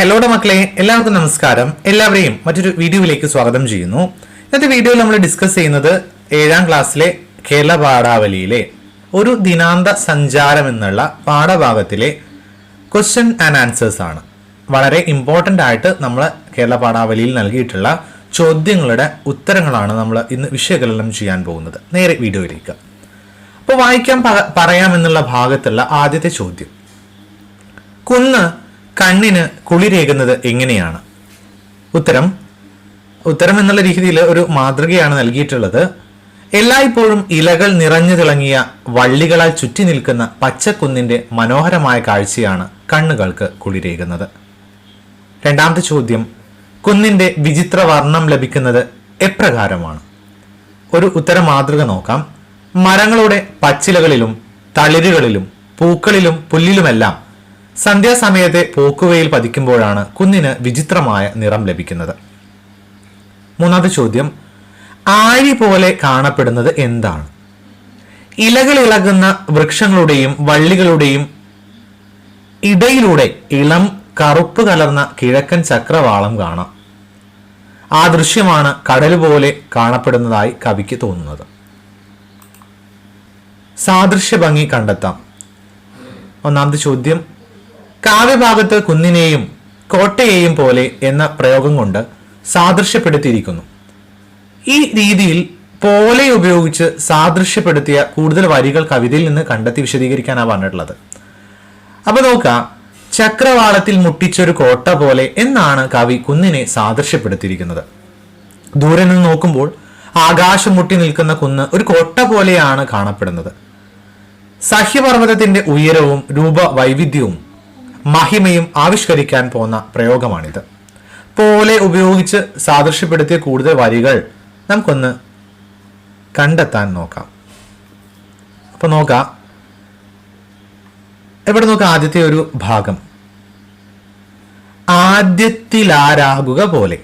ഹലോടെ മക്കളെ, എല്ലാവർക്കും നമസ്കാരം. എല്ലാവരെയും മറ്റൊരു വീഡിയോയിലേക്ക് സ്വാഗതം ചെയ്യുന്നു. ഇന്നത്തെ വീഡിയോയിൽ നമ്മൾ ഡിസ്കസ് ചെയ്യുന്നത് 7ാം ക്ലാസ്സിലെ കേരള പാഠാവലിയിലെ ഒരു ദിനാന്ത സഞ്ചാരം എന്നുള്ള പാഠഭാഗത്തിലെ ക്വസ്റ്റ്യൻ ആൻഡ് ആൻസേഴ്സ് ആണ്. വളരെ ഇമ്പോർട്ടൻ്റ് ആയിട്ട് നമ്മൾ കേരള പാഠാവലിയിൽ നൽകിയിട്ടുള്ള ചോദ്യങ്ങളുടെ ഉത്തരങ്ങളാണ് നമ്മൾ ഇന്ന് വിഷയകലനം ചെയ്യാൻ പോകുന്നത്. നേരെ വീഡിയോയിലേക്ക്. അപ്പോൾ വായിക്കാൻ പറയാമെന്നുള്ള ഭാഗത്തുള്ള ആദ്യത്തെ ചോദ്യം, കുന്ന് കണ്ണിന് കുളിരേകുന്നത് എങ്ങനെയാണ്? ഉത്തരം എന്നുള്ള രീതിയിൽ ഒരു മാതൃകയാണ് നൽകിയിട്ടുള്ളത്. എല്ലായ്പ്പോഴും ഇലകൾ നിറഞ്ഞു തിളങ്ങിയ വള്ളികളാൽ ചുറ്റി നിൽക്കുന്ന പച്ചക്കുന്നിന്റെ മനോഹരമായ കാഴ്ചയാണ് കണ്ണുകൾക്ക് കുളിരേകുന്നത്. രണ്ടാമത്തെ ചോദ്യം, കുന്നിന്റെ വിചിത്ര വർണ്ണം ലഭിക്കുന്നത് എപ്രകാരമാണ്? ഒരു ഉത്തര മാതൃക നോക്കാം. മരങ്ങളുടെ പച്ചിലകളിലും തളിരുകളിലും പൂക്കളിലും പുല്ലിലുമെല്ലാം സന്ധ്യാസമയത്തെ പോക്കുവയിൽ പതിക്കുമ്പോഴാണ് കുന്നിന് വിചിത്രമായ നിറം ലഭിക്കുന്നത്. മൂന്നാമത്തെ ചോദ്യം, ആഴി പോലെ കാണപ്പെടുന്നത് എന്താണ്? ഇലകൾ ഇളകുന്ന വൃക്ഷങ്ങളുടെയും വള്ളികളുടെയും ഇടയിലൂടെ ഇളം കറുപ്പ് കലർന്ന കിഴക്കൻ ചക്രവാളം കാണാം. ആ ദൃശ്യമാണ് കടൽ പോലെ കാണപ്പെടുന്നതായി കവിക്ക് തോന്നുന്നത്. സാദൃശ്യ ഭംഗി കണ്ടെത്താം. ഒന്നാമത്തെ ചോദ്യം, കാവ്യഭാഗത്ത് കുന്നിനെയും കോട്ടയെയും പോലെ എന്ന പ്രയോഗം കൊണ്ട് സാദൃശ്യപ്പെടുത്തിയിരിക്കുന്നു. ഈ രീതിയിൽ പോലെ ഉപയോഗിച്ച് സാദൃശ്യപ്പെടുത്തിയ കൂടുതൽ വരികൾ കവിതയിൽ നിന്ന് കണ്ടെത്തി വിശദീകരിക്കാനാണ് പറഞ്ഞിട്ടുള്ളത്. അപ്പൊ നോക്കാം, ചക്രവാളത്തിൽ മുട്ടിച്ചൊരു കോട്ട പോലെ എന്നാണ് കവി കുന്നിനെ സാദൃശ്യപ്പെടുത്തിയിരിക്കുന്നത്. ദൂരെ നിന്ന് നോക്കുമ്പോൾ ആകാശം മുട്ടി നിൽക്കുന്ന കുന്ന് ഒരു കോട്ട പോലെയാണ് കാണപ്പെടുന്നത്. സഹ്യപർവ്വതത്തിന്റെ ഉയരവും രൂപവൈവിധ്യവും മഹിമയും ആവിഷ്കരിക്കാൻ പോന്ന പ്രയോഗമാണിത്. പോലെ ഉപയോഗിച്ച് സാദൃശ്യപ്പെടുത്തിയ കൂടുതൽ വരികൾ നമുക്കൊന്ന് കണ്ടെത്താൻ നോക്കാം. അപ്പൊ നോക്കാം, ഇവിടെ നോക്കാം. ആദ്യത്തെ ഒരു ഭാഗം, ആദ്യത്തിലാരാകുക പോലെ.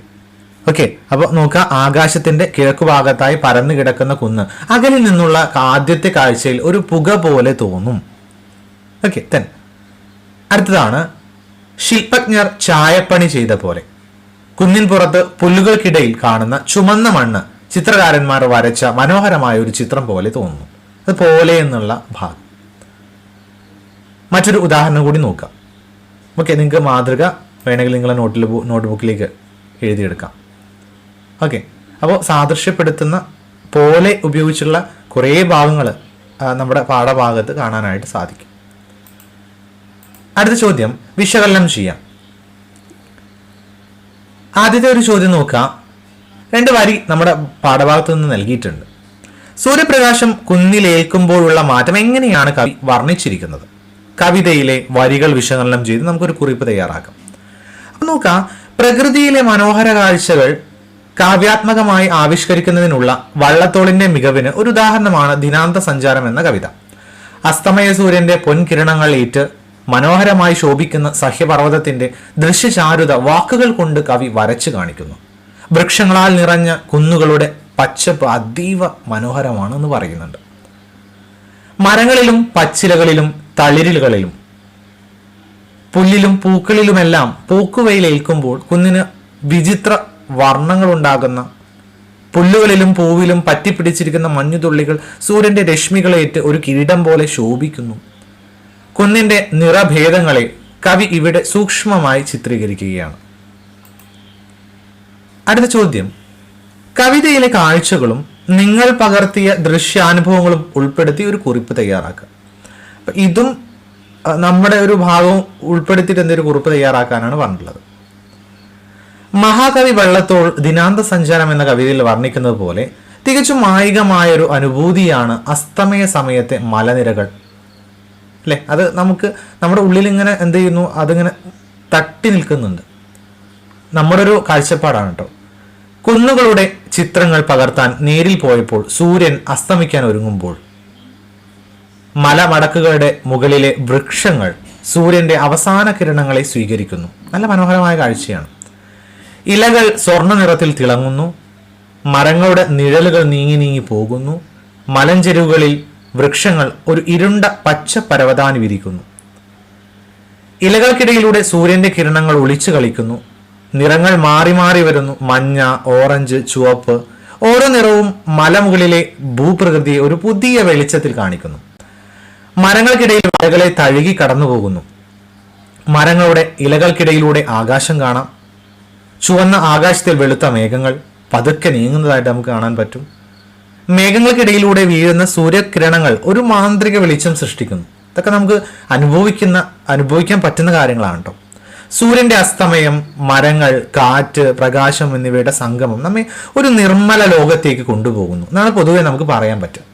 ഓക്കെ, അപ്പൊ നോക്കാം, ആകാശത്തിന്റെ കിഴക്കു ഭാഗത്തായി പരന്നു കിടക്കുന്ന കുന്ന് അകലിൽ നിന്നുള്ള ആദ്യത്തെ കാഴ്ചയിൽ ഒരു പുക പോലെ തോന്നും. ഓക്കെ, അടുത്തതാണ്, ശില്പജ്ഞർ ചായപ്പണി ചെയ്ത പോലെ. കുന്നിൻ പുറത്ത് പുല്ലുകൾക്കിടയിൽ കാണുന്ന ചുമന്ന മണ്ണ് ചിത്രകാരന്മാർ വരച്ച മനോഹരമായ ഒരു ചിത്രം പോലെ തോന്നുന്നു. അത് പോലെ എന്നുള്ള ഭാഗം. മറ്റൊരു ഉദാഹരണം കൂടി നോക്കാം. ഓക്കെ, നിങ്ങൾക്ക് മാതൃക വേണമെങ്കിൽ നിങ്ങളെ നോട്ട്ബുക്കിലേക്ക് എഴുതിയെടുക്കാം. ഓക്കെ, അപ്പോൾ സാദൃശ്യപ്പെടുത്തുന്ന പോലെ ഉപയോഗിച്ചുള്ള കുറേ ഭാഗങ്ങൾ നമ്മുടെ പാഠഭാഗത്ത് കാണാനായിട്ട് സാധിക്കും. അടുത്ത ചോദ്യം വിശകലനം ചെയ്യാം. ആദ്യത്തെ ഒരു ചോദ്യം നോക്കാം. 2 വരി നമ്മുടെ പാഠഭാഗത്ത് നിന്ന് നൽകിയിട്ടുണ്ട്. സൂര്യപ്രകാശം കുന്നിലേൽക്കുമ്പോഴുള്ള മാറ്റം എങ്ങനെയാണ് കവി വർണ്ണിച്ചിരിക്കുന്നത്? കവിതയിലെ വരികൾ വിശകലനം ചെയ്ത് നമുക്കൊരു കുറിപ്പ് തയ്യാറാക്കാം. അപ്പൊ നോക്കാം, പ്രകൃതിയിലെ മനോഹര കാഴ്ചകൾ കാവ്യാത്മകമായി ആവിഷ്കരിക്കുന്നതിനുള്ള വള്ളത്തോളിന്റെ മികവിന് ഒരു ഉദാഹരണമാണ് ദിനാന്ത സഞ്ചാരം എന്ന കവിത. അസ്തമയ സൂര്യന്റെ പൊൻകിരണങ്ങൾ ഏറ്റ് മനോഹരമായി ശോഭിക്കുന്ന സഹ്യപർവ്വതത്തിന്റെ ദൃശ്യചാരുത വാക്കുകൾ കൊണ്ട് കവി വരച്ചു കാണിക്കുന്നു. വൃക്ഷങ്ങളാൽ നിറഞ്ഞ കുന്നുകളുടെ പച്ചപ്പ് അതീവ മനോഹരമാണെന്ന് പറയുന്നുണ്ട്. മരങ്ങളിലും പച്ചിലകളിലും തളിരുകളിലും പുല്ലിലും പൂക്കളിലുമെല്ലാം പൂക്കുവയിലേൽക്കുമ്പോൾ കുന്നിന് വിചിത്ര വർണ്ണങ്ങൾ ഉണ്ടാകുന്ന, പുല്ലുകളിലും പൂവിലും പറ്റിപ്പിടിച്ചിരിക്കുന്ന മഞ്ഞുതുള്ളികൾ സൂര്യന്റെ രശ്മികളേറ്റ് ഒരു കിരീടം പോലെ ശോഭിക്കുന്നു. കുന്നിന്റെ നിറഭേദങ്ങളെ കവി ഇവിടെ സൂക്ഷ്മമായി ചിത്രീകരിക്കുകയാണ്. അടുത്ത ചോദ്യം, കവിതയിലെ കാഴ്ചകളും നിങ്ങൾ പകർത്തിയ ദൃശ്യാനുഭവങ്ങളും ഉൾപ്പെടുത്തി ഒരു കുറിപ്പ് തയ്യാറാക്കുക. അപ്പൊ ഇതും നമ്മുടെ ഒരു ഭാഗവും ഉൾപ്പെടുത്തിയിട്ട് എന്തൊരു കുറിപ്പ് തയ്യാറാക്കാനാണ് പറഞ്ഞിട്ടുള്ളത്. മഹാകവി വള്ളത്തോൾ ദിനാന്ത സഞ്ചാരം എന്ന കവിതയിൽ വർണ്ണിക്കുന്നത് പോലെ തികച്ചും മായികമായൊരു അനുഭൂതിയാണ് അസ്തമയ സമയത്തെ മലനിരകൾ. അല്ലെ, അത് നമുക്ക് നമ്മുടെ ഉള്ളിൽ ഇങ്ങനെ എന്ത് ചെയ്യുന്നു, അതിങ്ങനെ തട്ടി നിൽക്കുന്നുണ്ട്. നമ്മുടെ ഒരു കാഴ്ചപ്പാടാണ് കേട്ടോ. കുന്നുകളുടെ ചിത്രങ്ങൾ പകർത്താൻ നേരിൽ പോയപ്പോൾ സൂര്യൻ അസ്തമിക്കാൻ ഒരുങ്ങുമ്പോൾ മലമടക്കുകളുടെ മുകളിലെ വൃക്ഷങ്ങൾ സൂര്യന്റെ അവസാന കിരണങ്ങളെ സ്വീകരിക്കുന്നു. നല്ല മനോഹരമായ കാഴ്ചയാണ്. ഇലകൾ സ്വർണ്ണ നിറത്തിൽ തിളങ്ങുന്നു. മരങ്ങളുടെ നിഴലുകൾ നീങ്ങി നീങ്ങി പോകുന്നു. മലഞ്ചെരുവുകളിൽ വൃക്ഷങ്ങൾ ഒരു ഇരുണ്ട പച്ച പരവതാനി വിരിക്കുന്നു. ഇലകൾക്കിടയിലൂടെ സൂര്യന്റെ കിരണങ്ങൾ ഒളിച്ചു കളിക്കുന്നു. നിറങ്ങൾ മാറി മാറി വരുന്നു. മഞ്ഞ, ഓറഞ്ച്, ചുവപ്പ്. ഓരോ നിറവും മലമുകളിലെ ഭൂപ്രകൃതിയെ ഒരു പുതിയ വെളിച്ചത്തിൽ കാണിക്കുന്നു. മരങ്ങൾക്കിടയിൽ ഇലകളെ തഴുകി കടന്നു പോകുന്നു. മരങ്ങളുടെ ഇലകൾക്കിടയിലൂടെ ആകാശം കാണാം. ചുവന്ന ആകാശത്തിൽ വെളുത്ത മേഘങ്ങൾ പതുക്കെ നീങ്ങുന്നതായിട്ട് നമുക്ക് കാണാൻ പറ്റും. മേഘങ്ങൾക്കിടയിലൂടെ വീഴുന്ന സൂര്യകിരണങ്ങൾ ഒരു മാന്ത്രിക വെളിച്ചം സൃഷ്ടിക്കുന്നു. ഇതൊക്കെ നമുക്ക് അനുഭവിക്കാൻ പറ്റുന്ന കാര്യങ്ങളാണ് കേട്ടോ. സൂര്യന്റെ അസ്തമയം, മരങ്ങൾ, കാറ്റ്, പ്രകാശം എന്നിവയുടെ സംഗമം നമ്മെ ഒരു നിർമ്മല ലോകത്തേക്ക് കൊണ്ടുപോകുന്നു എന്നാണ് പൊതുവെ നമുക്ക് പറയാൻ പറ്റും.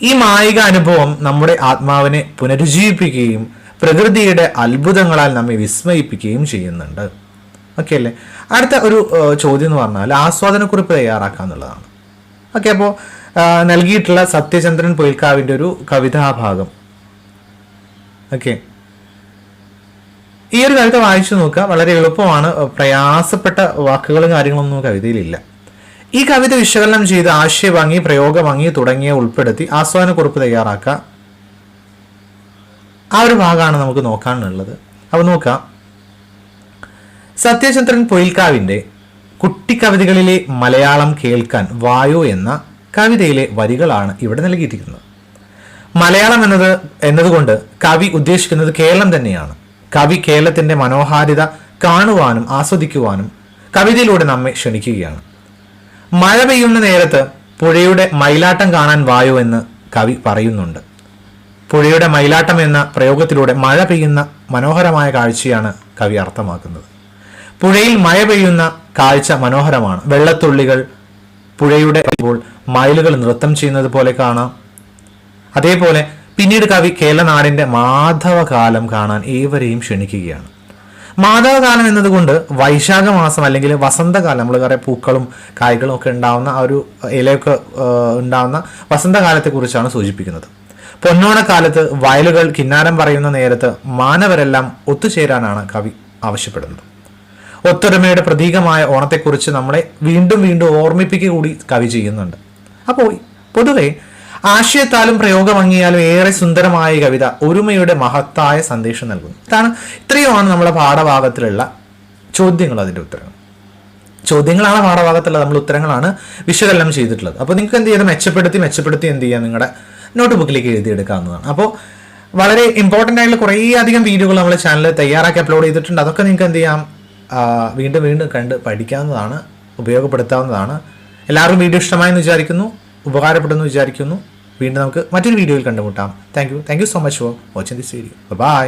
ഈ മായിക അനുഭവം നമ്മുടെ ആത്മാവിനെ പുനരുജ്ജീവിപ്പിക്കുകയും പ്രകൃതിയുടെ അത്ഭുതങ്ങളാൽ നമ്മെ വിസ്മയിപ്പിക്കുകയും ചെയ്യുന്നുണ്ട്. ഓക്കെ അല്ലേ? അടുത്ത ഒരു ചോദ്യം എന്ന് പറഞ്ഞാൽ ആസ്വാദനക്കുറിപ്പ് തയ്യാറാക്കുക എന്നുള്ളതാണ്. ഓക്കെ, അപ്പോൾ നൽകിയിട്ടുള്ള സത്യചന്ദ്രൻ പൊയിൽക്കാവിൻ്റെ ഒരു കവിതാഭാഗം. ഓക്കെ, ഈ ഒരു കവിത വായിച്ചു നോക്കുക. വളരെ എളുപ്പമാണ്. പ്രയാസപ്പെട്ട വാക്കുകളും കാര്യങ്ങളൊന്നും കവിതയിലില്ല. ഈ കവിത വിശകലനം ചെയ്ത് ആശയഭംഗി, പ്രയോഗഭംഗി തുടങ്ങിയ ഉൾപ്പെടുത്തി ആസ്വാദനക്കുറിപ്പ് തയ്യാറാക്കുക. ആ ഒരു ഭാഗമാണ് നമുക്ക് നോക്കാനുള്ളത്. അപ്പോൾ നോക്കാം. സത്യചന്ദ്രൻ പൊയിൽക്കാവിൻ്റെ കുട്ടിക്കവിതകളിലെ മലയാളം കേൾക്കാൻ വായോ എന്ന കവിതയിലെ വരികളാണ് ഇവിടെ നൽകിയിരിക്കുന്നത്. മലയാളം എന്നതുകൊണ്ട് കവി ഉദ്ദേശിക്കുന്നത് കേരളം തന്നെയാണ്. കവി കേരളത്തിന്റെ മനോഹാരിത കാണുവാനും ആസ്വദിക്കുവാനും കവിതയിലൂടെ നമ്മെ ക്ഷണിക്കുകയാണ്. മഴ പെയ്യുന്ന നേരത്ത് പുഴയുടെ മയിലാട്ടം കാണാൻ വായോ എന്ന് കവി പറയുന്നുണ്ട്. പുഴയുടെ മയിലാട്ടം എന്ന പ്രയോഗത്തിലൂടെ മഴ പെയ്യുന്ന മനോഹരമായ കാഴ്ചയാണ് കവി അർത്ഥമാക്കുന്നത്. പുഴയിൽ മഴ പെയ്യുന്ന കാഴ്ച മനോഹരമാണ്. വെള്ളത്തുള്ളികൾ പുഴയുടെ മയിലുകൾ നൃത്തം ചെയ്യുന്നത് പോലെ കാണാം. അതേപോലെ പിന്നീട് കവി കേരളനാടിന്റെ മാധവകാലം കാണാൻ ഏവരെയും ക്ഷണിക്കുകയാണ്. മാധവകാലം എന്നതുകൊണ്ട് വൈശാഖ മാസം അല്ലെങ്കിൽ വസന്തകാലം, നമ്മൾ കുറേ പൂക്കളും കായ്കളും ഒക്കെ ഉണ്ടാവുന്ന ആ ഒരു ഇലയൊക്കെ ഉണ്ടാവുന്ന വസന്തകാലത്തെക്കുറിച്ചാണ് സൂചിപ്പിക്കുന്നത്. പൊന്നോണക്കാലത്ത് വയലുകൾ കിന്നാരം പറയുന്ന നേരത്ത് മാനവരെല്ലാം ഒത്തുചേരാനാണ് കവി ആവശ്യപ്പെടുന്നത്. ഒത്തൊരുമയുടെ പ്രതീകമായ ഓണത്തെക്കുറിച്ച് നമ്മളെ വീണ്ടും വീണ്ടും ഓർമ്മിപ്പിക്കുക കൂടി കവി ചെയ്യുന്നുണ്ട്. അപ്പോൾ പൊതുവെ ആശയത്താലും പ്രയോഗഭംഗിയാലും ഏറെ സുന്ദരമായ കവിത ഒരുമയുടെ മഹത്തായ സന്ദേശം നൽകുന്നു. ഇത്രയുമാണ് നമ്മുടെ പാഠഭാഗത്തിലുള്ള ചോദ്യങ്ങൾ. അതിൻ്റെ ഉത്തരങ്ങൾ ചോദ്യങ്ങളാണ് പാഠഭാഗത്തുള്ള നമ്മൾ ഉത്തരങ്ങളാണ് വിശകലനം ചെയ്തിട്ടുള്ളത്. അപ്പോൾ നിങ്ങൾക്ക് എന്ത് ചെയ്യാം, മെച്ചപ്പെടുത്തി എന്ത് ചെയ്യാം, നിങ്ങളുടെ നോട്ട് ബുക്കിലേക്ക് എഴുതിയെടുക്കാവുന്നതാണ്. അപ്പോൾ വളരെ ഇമ്പോർട്ടൻ്റ് ആയിട്ടുള്ള കുറേ അധികം വീഡിയോകൾ നമ്മുടെ ചാനലിൽ തയ്യാറാക്കി അപ്ലോഡ് ചെയ്തിട്ടുണ്ട്. അതൊക്കെ നിങ്ങൾക്ക് എന്ത് ചെയ്യാം, വീണ്ടും കണ്ട് പഠിക്കാവുന്നതാണ്, ഉപയോഗപ്പെടുത്താവുന്നതാണ്. എല്ലാവർക്കും വീഡിയോ ഇഷ്ടമായെന്ന് വിചാരിക്കുന്നു, ഉപകാരപ്പെടുന്നു വിചാരിക്കുന്നു. വീണ്ടും നമുക്ക് മറ്റൊരു വീഡിയോയിൽ കണ്ടുമുട്ടാം. Thank you so much for watching this video. By.